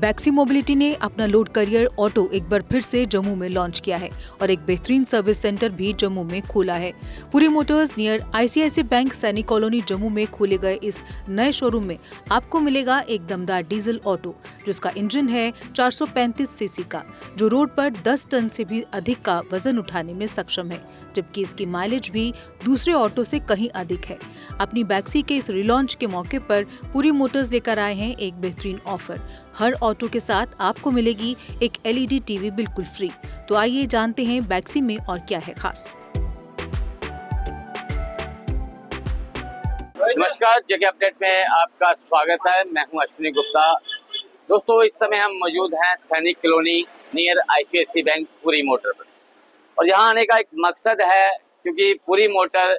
बैक्सी mobility ने अपना load career auto एक बार फिर से जम्मू में लॉन्च किया है और एक बेहतरीन सर्विस सेंटर भी जम्मू में खोला है। Puri Motors near ICICI bank सैनिक कॉलोनी जम्मू में खोले गए इस नए शोरूम में आपको मिलेगा एक दमदार डीजल ऑटो जिसका इंजन है 435 सीसी का, जो रोड पर 10 टन से भी अधिक का वजन उठाने में सक्षम है, जबकि इसकी माइलेज भी दूसरे ऑटो से कहीं अधिक है। अपनी बैक्सी के इस रिलॉन्च के मौके पर पुरी मोटर्स लेकर आए हैं एक बेहतरीन ऑफर। हर ऑटो के साथ आपको मिलेगी एक एलईडी टीवी बिल्कुल फ्री। तो आइए जानते हैं बैक्सी में और क्या है खास। नमस्कार, जगह अपडेट में आपका स्वागत है। मैं हूं अश्विनी गुप्ता। दोस्तों, इस समय हम मौजूद हैं सैनिक colony near ICICI bank Puri motor पर, और यहाँ आने का एक मकसद है क्योंकि पुरी मोटर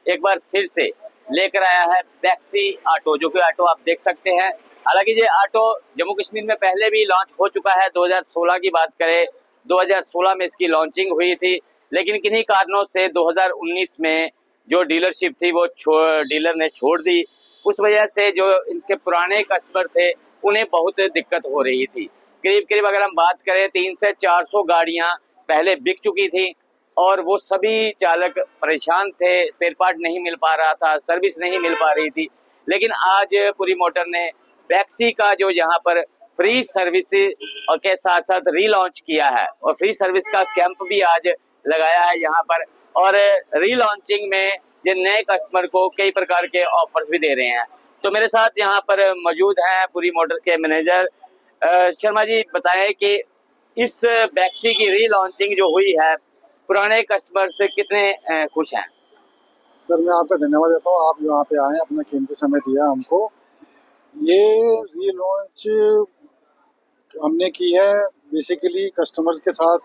एक बार फिर से लेकर आया है बैक्सी ऑटो, जो कि ऑटो आप देख सकते हैं। हालांकि ये ऑटो जम्मू कश्मीर में पहले भी लॉन्च हो चुका है। 2016 की बात करें, 2016 में इसकी लॉन्चिंग हुई थी, लेकिन किन्हीं कारणों से 2019 में जो डीलरशिप थी वो डीलर ने छोड़ दी। उस वजह से जो इनके पुराने कस्टमर थे उन्हें बहुत दिक्कत हो रही थी। करीब करीब अगर हम बात करें 300 से 400 गाड़ियाँ पहले बिक चुकी थी और वो सभी चालक परेशान थे। स्पेयर पार्ट नहीं मिल पा रहा था, सर्विस नहीं मिल पा रही थी। लेकिन आज पुरी मोटर ने बैक्सी का जो यहाँ पर फ्री सर्विस के साथ साथ रीलॉन्च किया है और फ्री सर्विस का कैंप भी आज लगाया है यहाँ पर, और रीलॉन्चिंग में जिन नए कस्टमर को कई प्रकार के ऑफर्स भी दे रहे हैं। तो मेरे साथ यहाँ पर मौजूद हैं पुरी मोटर के मैनेजर शर्मा जी। बताएं कि इस बैक्सी की रीलॉन्चिंग जो हुई है, पुराने कस्टमर से कितने खुश हैं? सर, मैं आपका धन्यवाद देता हूँ, आप यहाँ पे आए, अपना कीमती समय दिया हमको। ये रीलॉन्च हमने की है बेसिकली कस्टमर्स के साथ।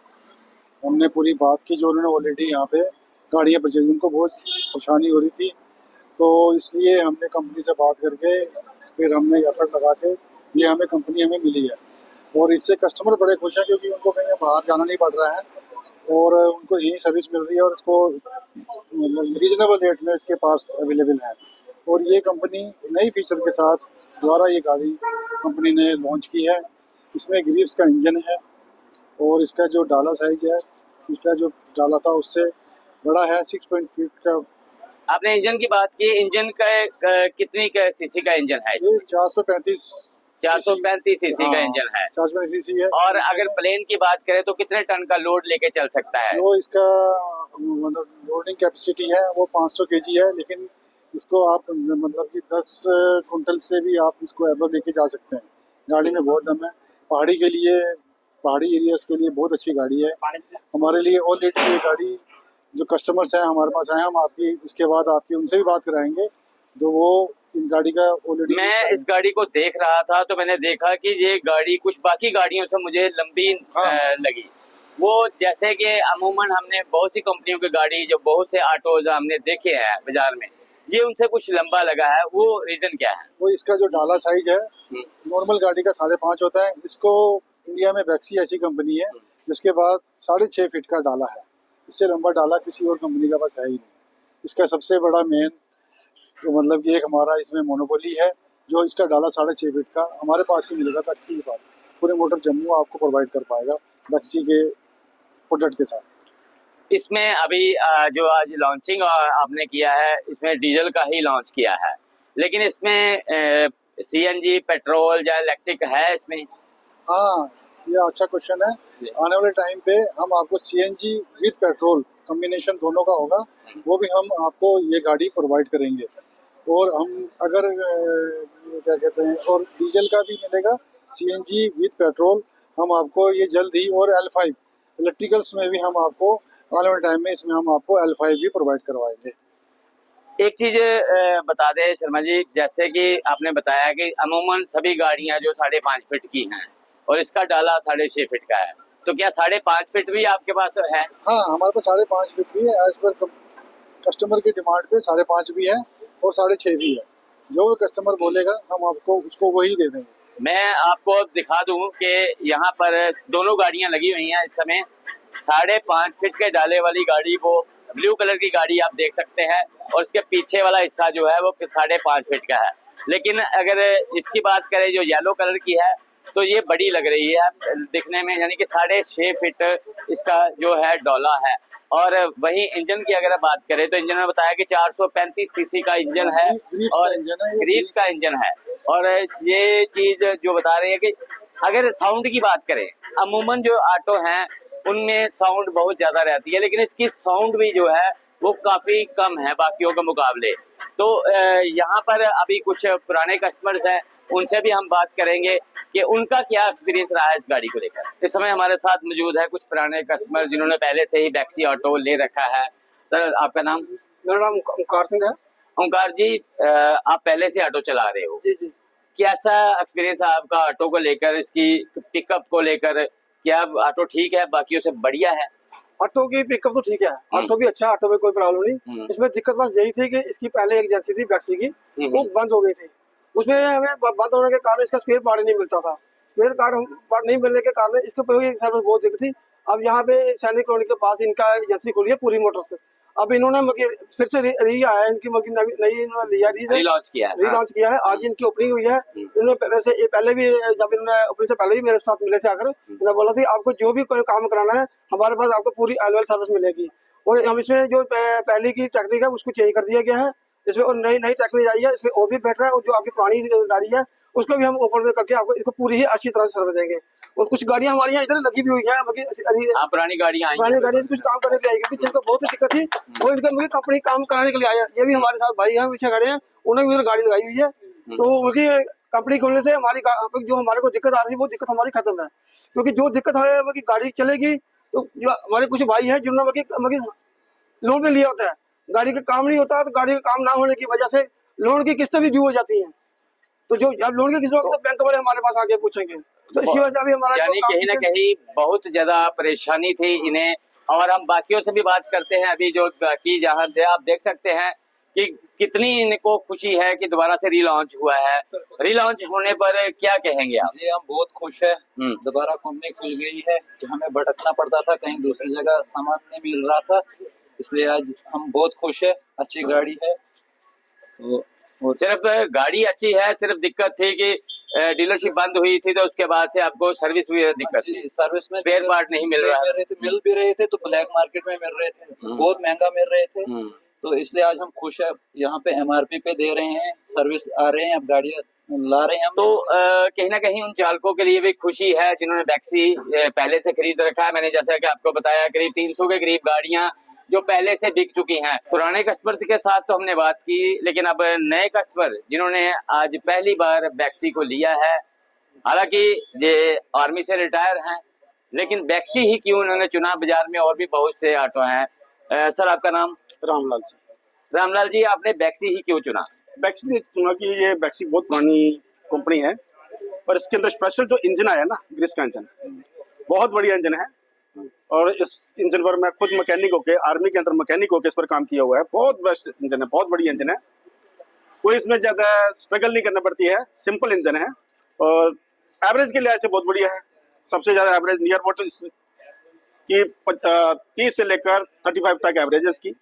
हमने पूरी बात की, जो उन्होंने ऑलरेडी यहाँ पे गाड़ियाँ परचेज, उनको बहुत परेशानी हो रही थी, तो इसलिए हमने कंपनी से बात करके फिर हमने एफर्ट लगा के ये हमें कंपनी हमें मिली है, और इससे कस्टमर बड़े खुश हैं क्योंकि उनको कहीं बाहर जाना नहीं पड़ रहा है और उनको यही सर्विस मिल रही है और इसको रीजनेबल रेट में इसके पास अवेलेबल है। और ये कंपनी नई फीचर के साथ द्वारा ये गाड़ी कंपनी ने लॉन्च की है। इसमें ग्रीव्स का इंजन है और इसका जो डाला साइज है, पिछला जो डाला था उससे बड़ा है, 6 फीट का। आपने इंजन की बात की, इंजन का कितनी सीसी का इंजन है? ये 435 सीसी का इंजन है। 435 सीसी है। और अगर प्लेन की बात करें तो कितने टन का लोड लेके चल सकता है? वो इसका मतलब लोडिंग कैपेसिटी है वो 500 केजी है, लेकिन इसको आप मतलब कि 10 कुंटल से भी आप इसको एबव लेके जा सकते हैं। गाड़ी में बहुत दम है। पहाड़ी के लिए, पहाड़ी एरियाज के लिए बहुत अच्छी गाड़ी है हमारे लिए। ऑलरेडी ये गाड़ी जो कस्टमर्स हैं हमारे पास आए, हम आपकी इसके बाद आपकी उनसे भी बात कराएंगे, तो वो इन गाड़ी का ऑलरेडी। मैं इस गाड़ी को देख रहा था तो मैंने देखा कि ये गाड़ी कुछ बाकी गाड़ियों से मुझे लंबी लगी। वो जैसे कि अमूमन हमने बहुत सी कंपनियों की गाड़ी, जो बहुत से ऑटोज हमने देखे हैं बाजार में, ये उनसे कुछ लंबा लगा है। वो रीजन क्या है? वो इसका जो डाला साइज है नॉर्मल गाड़ी का 5.5 होता है। इसको इंडिया में बैक्सी ऐसी कंपनी है जिसके बाद 6.5 फीट का डाला है। इससे लंबा डाला किसी और कंपनी का पास है ही नहीं। इसका सबसे बड़ा मेन मतलब कि एक हमारा इसमें मोनोपोली है, जो इसका डाला 6.5 फीट का हमारे पास ही मिलेगा, बैक्सी के पास। पूरे मोटर जम्मू आपको प्रोवाइड कर पाएगा बैक्सी के प्रोडक्ट के साथ। इसमें अभी जो आज लॉन्चिंग आपने किया है, इसमें डीजल का ही लॉन्च किया है, लेकिन इसमें सीएनजी, पेट्रोल या इलेक्ट्रिक है इसमें? हाँ, ये अच्छा क्वेश्चन है। आने वाले टाइम पे हम आपको सीएनजी विद पेट्रोल कॉम्बिनेशन दोनों का होगा, वो भी हम आपको ये गाड़ी प्रोवाइड करेंगे। और हम अगर क्या कहते हैं, और डीजल का भी मिलेगा, सीएनजी विद पेट्रोल हम आपको ये जल्द ही, और L5 इलेक्ट्रिकल्स में भी हम आपको आने वाले टाइम में इसमें हम आपको L5 भी प्रोवाइड करवाएंगे। एक चीज बता दें शर्मा जी, जैसे कि आपने बताया कि अमूमन सभी गाड़ियां जो 5.5 फीट की हैं और इसका डाला 6.5 फीट का है, तो क्या 5.5 फीट भी आपके पास है? हाँ, हमारे पास 5.5 फीट भी है। एज पर कस्टमर की डिमांड पे 5.5 भी है और 6.5 भी है। जो भी कस्टमर बोलेगा हम आपको उसको वही दे देंगे। मैं आपको दिखा दूं कि यहाँ पर दोनों गाड़ियां लगी हुई हैं इस समय। 5.5 फीट के डाले वाली गाड़ी, वो ब्लू कलर की गाड़ी आप देख सकते हैं, और इसके पीछे वाला हिस्सा जो है वो 5.5 फीट का है। लेकिन अगर इसकी बात करें जो येलो कलर की है, तो ये बड़ी लग रही है दिखने में, यानी कि 6.5 फीट इसका जो है डोला है। और वही इंजन की अगर बात करें तो इंजन में बताया कि 435 सीसी का इंजन है और ग्रीव्स का इंजन है। और ये चीज जो बता रही है कि अगर साउंड की बात करें, अमूमन जो ऑटो हैं उनमें साउंड बहुत ज्यादा रहती है, लेकिन इसकी साउंड भी जो है वो काफी कम है बाकियों के मुकाबले। तो यहाँ पर अभी कुछ पुराने कस्टमर्स हैं, उनसे भी हम बात करेंगे कि उनका क्या एक्सपीरियंस रहा है इस गाड़ी को लेकर। इस समय हमारे साथ मौजूद है कुछ पुराने कस्टमर जिन्होंने पहले से ही बैक्सी ऑटो ले रखा है। सर, आपका नाम? मेरा नाम ओंकार सिंह है। ओंकार जी, आप पहले से ऑटो चला रहे हो? जी जी। कैसा एक्सपीरियंस है आपका ऑटो को लेकर, इसकी पिकअप को लेकर? क्या ऑटो ठीक है, बाकियों से बढ़िया है? ऑटो की पिकअप तो ठीक है, ऑटो भी अच्छा, ऑटो में कोई प्रॉब्लम नहीं। इसमें दिक्कत बस यही थी कि इसकी पहले एक एजेंसी थी बैक्सी की, वो बंद हो गई थी। उसमें हमें बंद होने के कारण इसका स्पेयर पार्ट नहीं मिलता था। स्पेयर पार्ट नहीं मिलने के कारण इसके सर्विस बहुत दिक्कत थी। अब यहाँ पे सैनिक कॉलोनी के पास इनका एजेंसी खुली है पूरी मोटर्स। अब इन्होंने फिर से री आया है, इनकी नई रीलॉन्च किया है। आज इनकी ओपनिंग हुई है। इन्होंने वैसे पहले भी, जब इन्होंने ओपनिंग से पहले भी मेरे साथ मिले थे आकर, इन्होंने बोला था आपको जो भी कोई काम कराना है हमारे पास आपको पूरी एनुअल सर्विस मिलेगी। और हम इसमें जो पहले की टेक्निक है उसको चेंज कर दिया गया है इसमें, और नई टेक्निक आई है इसमें और भी बेटर है। और जो आपकी पुरानी गाड़ी है उसको भी हम ओपन करके आपको इसको पूरी ही अच्छी तरह से सर्विस देंगे। और कुछ गाड़ियां हमारी यहाँ इधर लगी भी हुई है, पुरानी गाड़ियां कुछ काम करने के लिए आई, क्योंकि जिनको बहुत दिक्कत थी वो इनके मुझे कंपनी काम कराने के लिए आया। ये भी हमारे साथ भाई हैं पीछे खड़े हैं, उन्होंने भी उधर गाड़ी लगाई हुई है। तो उनकी कंपनी खोलने से हमारी जो हमारे को दिक्कत आ रही है वो दिक्कत हमारी खत्म है। क्योंकि जो दिक्कत है गाड़ी चलेगी, तो जो हमारे कुछ भाई हैं जिन्होंने लोन पे लिया होता है, गाड़ी का काम नहीं होता, तो गाड़ी का काम ना होने की वजह से लोन की किस्तें भी ड्यू हो जाती हैं। तो जो अब लोन की किस्त होगी तो बैंक वाले हमारे पास आके पूछेंगे। तो इसकी वजह से अभी हमारा यानी कहीं ना कहीं बहुत ज्यादा परेशानी थी इन्हें। और हम बाकियों से भी बात करते हैं अभी, जो बाकी जहाँ आप देख सकते हैं कि कितनी इनको खुशी है कि दोबारा से रीलॉन्च हुआ है। रीलॉन्च होने पर क्या कहेंगे आप? जी, हम बहुत खुश है। दोबारा कंपनी खुल गई है कि हमें भटकना पड़ता था, कहीं दूसरी जगह सामान नहीं मिल रहा था, इसलिए आज हम बहुत खुश है। अच्छी गाड़ी है। तो सिर्फ गाड़ी अच्छी है, सिर्फ दिक्कत थी कि डीलरशिप बंद हुई थी, तो उसके बाद से आपको सर्विस भी दिक्कत थी, सर्विस में स्पेयर पार्ट नहीं मिल रहा है। मिल भी रहे थे तो ब्लैक मार्केट में मिल रहे थे, बहुत महंगा मिल रहे थे। तो इसलिए आज हम खुश है, यहाँ पे MRP पे दे रहे हैं, सर्विस आ रहे हैं, अब गाड़ियाँ ला रहे हैं हम। तो कहीं ना कहीं उन चालकों के लिए भी खुशी है जिन्होंने बैक्सी पहले से खरीद रखा है। मैंने जैसा कि आपको बताया करीब 300 के करीब गाड़ियां जो पहले से बिक चुकी हैं। पुराने कस्टमर्स के साथ तो हमने बात की, लेकिन अब नए कस्टमर जिन्होंने आज पहली बार बैक्सी को लिया है, हालांकि ये आर्मी से रिटायर हैं, लेकिन बैक्सी ही क्यों उन्होंने चुना? बाजार में और भी बहुत से ऑटो हैं। सर, आपका नाम? रामलाल जी। रामलाल जी, आपने बैक्सी ही क्यों चुना? बैक्सी ने चुना कि ये बैक्सी बहुत पुरानी कंपनी है और इसके अंदर स्पेशल जो इंजन आया ना, ग्रीस का इंजन, बहुत बढ़िया इंजन है। और इस इंजन पर मैं खुद मैकेनिक होके, आर्मी के अंदर मैकेनिक होके इस पर काम किया हुआ है। बहुत बेस्ट इंजन है, बहुत बढ़िया इंजन है, कोई इसमें ज्यादा स्ट्रगल नहीं करना पड़ती है, सिंपल इंजन है। और एवरेज के लिहाज से बहुत बढ़िया है। सबसे ज्यादा एवरेज नियर अबाउट की 30 से लेकर 35 तक एवरेज है इसकी।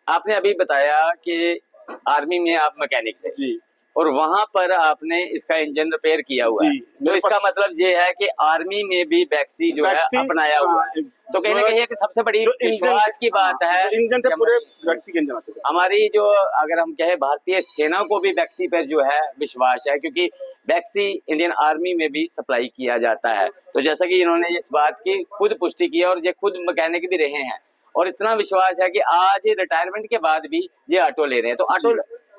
आपने अभी बताया कि आर्मी में आप मैकेनिक थे जी, और वहां पर आपने इसका इंजन रिपेयर किया हुआ है, तो इसका मतलब ये है कि आर्मी में भी बैक्सी जो है अपनाया हुआ है। तो कहीं ना कहीं एक सबसे बड़ी विश्वास की बात है, इंजन से पूरे बैक्सी के इंजन आते हैं। हमारी जो अगर हम कहें भारतीय सेना को भी बैक्सी पर जो है विश्वास है, क्योंकि बैक्सी इंडियन आर्मी में भी सप्लाई किया जाता है। तो जैसा कि इन्होंने इस बात की खुद पुष्टि की और ये खुद मैकेनिक भी रहे हैं, और इतना विश्वास है कि आज रिटायरमेंट के बाद भी ये ऑटो ले रहे हैं। तो ऑटो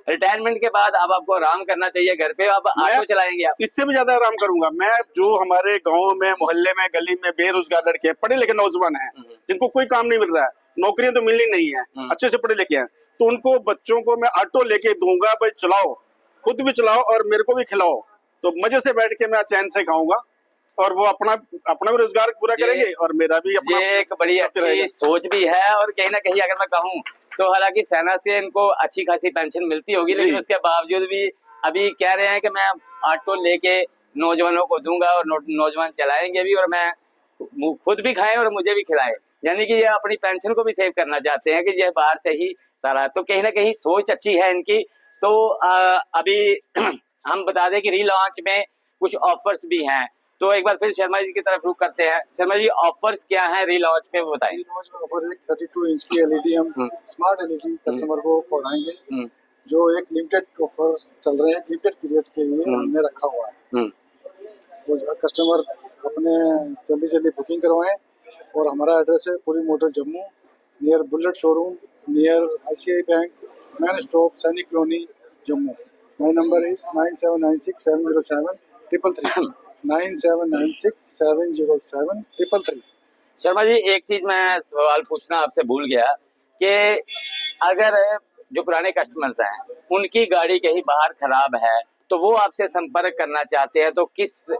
रिटायरमेंट के बाद अब आपको आराम करना चाहिए घर पे, अब ऑटो चलाएंगे आप? इससे भी ज्यादा आराम करूंगा मैं। जो हमारे गांव में, मोहल्ले में, गली में बेरोजगार लड़के हैं, पढ़े लिखे नौजवान हैं, जिनको कोई काम नहीं मिल रहा है, नौकरियां तो मिलनी नहीं है, अच्छे से पढ़े लिखे हैं, तो उनको बच्चों को मैं ऑटो लेके दूंगा, भाई चलाओ, खुद भी चलाओ और मेरे को भी खिलाओ, तो मजे से बैठ के मैं चैन से खाऊंगा और वो अपना भी रोजगार पूरा करेंगे और मेरा भी अपना। ये एक बड़ी अच्छी सोच भी है। और कहीं ना कहीं अगर मैं कहूँ तो हालांकि सेना से इनको अच्छी खासी पेंशन मिलती होगी, लेकिन उसके बावजूद भी अभी कह रहे हैं कि मैं ऑटो लेके नौजवानों को दूंगा और नौजवान चलाएंगे भी, और मैं खुद भी खाएं और मुझे भी खिलाएं। यानी कि ये अपनी पेंशन को भी सेव करना चाहते हैं कि ये बाहर से ही सारा। तो कहीं ना कहीं सोच अच्छी है इनकी। तो अभी हम बता दें कि रीलॉन्च में कुछ ऑफर्स भी हैं। तो एक बार फिर शर्मा जी की तरफ रुख करते हैं। शर्मा जी, ऑफर्स क्या हैं रीलॉन्च पे, वो बताएं। रीलॉन्च में ऑफर एक 32 इंच की एलईडी हम स्मार्ट एलईडी कस्टमर को पहुंचाएंगे, जो एक लिमिटेड ऑफर्स चल रहे हैं, लिमिटेड पीरियड के लिए हमने रखा हुआ है। वो कस्टमर अपने जल्दी बुकिंग करवाएं। और हमारा एड्रेस है पूरी मोटर Jammu, near bullet showroom, near ICICI bank, main stop, Sainik colony, Jammu. My number is 9796707333 9796707333। Sharma ji, एक चीज मैं सवाल पूछना आपसे भूल गया कि अगर जो पुराने कस्टमर्स हैं उनकी गाड़ी कहीं बाहर खराब है तो वो आपसे संपर्क करना चाहते हैं, तो किस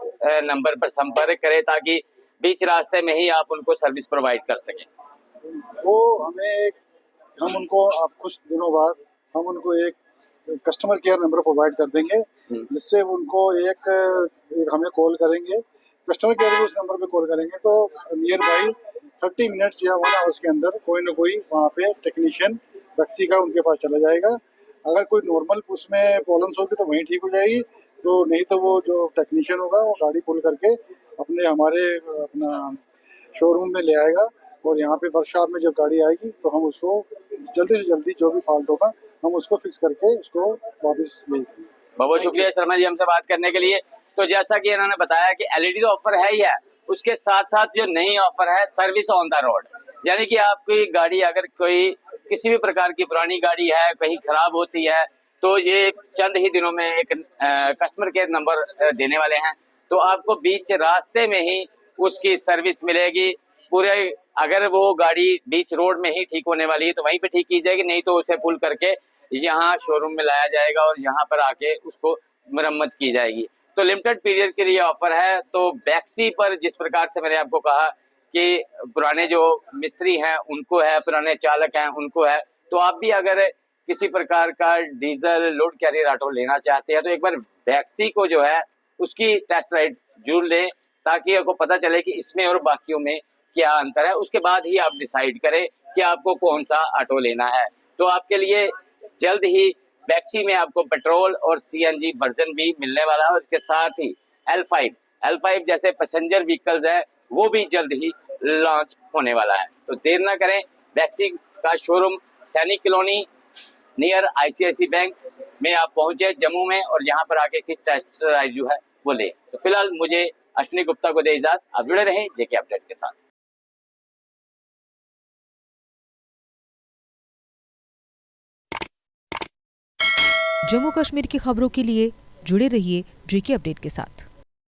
नंबर पर संपर्क करें ताकि बीच रास्ते में ही आप उनको सर्विस प्रोवाइड कर सकें? वो हम उनको आप कुछ दिनों बाद हम उनको एक कस्टमर केयर नंबर प्रोवाइड कर देंगे, जिससे उनको एक हमें कॉल करेंगे। कस्टमर केयर को उस नंबर पे कॉल करेंगे तो नियर बाई 30 मिनट्स या 1 आवर्स के अंदर कोई ना कोई वहाँ पे टेक्नीशियन टैक्सी का उनके पास चला जाएगा। अगर कोई नॉर्मल उसमें प्रॉब्लम्स होगी तो वहीं ठीक हो जाएगी, तो नहीं तो वो जो टेक्नीशियन होगा वो गाड़ी पुल करके अपना शोरूम में ले आएगा। और यहाँ पे वर्कशॉप में जब गाड़ी आएगी तो हम उसको जल्दी से जल्दी जो भी फॉल्ट होगा हम उसको फिक्स करके उसको वापस ले देंगे। बहुत बहुत शुक्रिया शर्मा जी हमसे बात करने के लिए। तो जैसा कि इन्होंने बताया कि एलईडी तो ऑफर है ही है, उसके साथ साथ जो नई ऑफर है सर्विस ऑन द रोड, यानी कि आपकी गाड़ी अगर कोई किसी भी प्रकार की पुरानी गाड़ी है कहीं खराब होती है तो ये चंद ही दिनों में एक कस्टमर केयर नंबर देने वाले हैं, तो आपको बीच रास्ते में ही उसकी सर्विस मिलेगी। पूरे अगर वो गाड़ी बीच रोड में ही ठीक होने वाली है तो वहीं पे ठीक की जाएगी, नहीं तो उसे पुल करके यहाँ शोरूम में लाया जाएगा और यहाँ पर आके उसको मरम्मत की जाएगी। तो लिमिटेड पीरियड के लिए ऑफर है। तो बैक्सी पर जिस प्रकार से मैंने आपको कहा कि पुराने जो मिस्त्री हैं उनको है, पुराने चालक हैं उनको है, तो आप भी अगर किसी प्रकार का डीजल लोड कैरियर ऑटो लेना चाहते हैं तो एक बार बैक्सी को जो है उसकी टेस्ट राइड जरूर लें, ताकि आपको पता चले कि इसमें और बाकियों में क्या अंतर है। उसके बाद ही आप डिसाइड करें कि आपको कौन सा ऑटो लेना है। तो आपके लिए जल्द ही बैक्सी में आपको पेट्रोल और CNG वर्जन भी मिलने वाला है, और इसके साथ ही L5 जैसे पैसेंजर व्हीकल्स है वो भी जल्द ही लॉन्च होने वाला है। तो देर ना करें, बैक्सी का शोरूम सैनिक कॉलोनी नियर ICICI बैंक में आप पहुंचे जम्मू में, और यहाँ पर आके किस टेस्ट राइड जो है वो ले। तो फिलहाल मुझे अश्विनी गुप्ता को दे इजाजत। आप जुड़े रहें JK अपडेट के साथ। जम्मू कश्मीर की खबरों के लिए जुड़े रहिए JK अपडेट के साथ।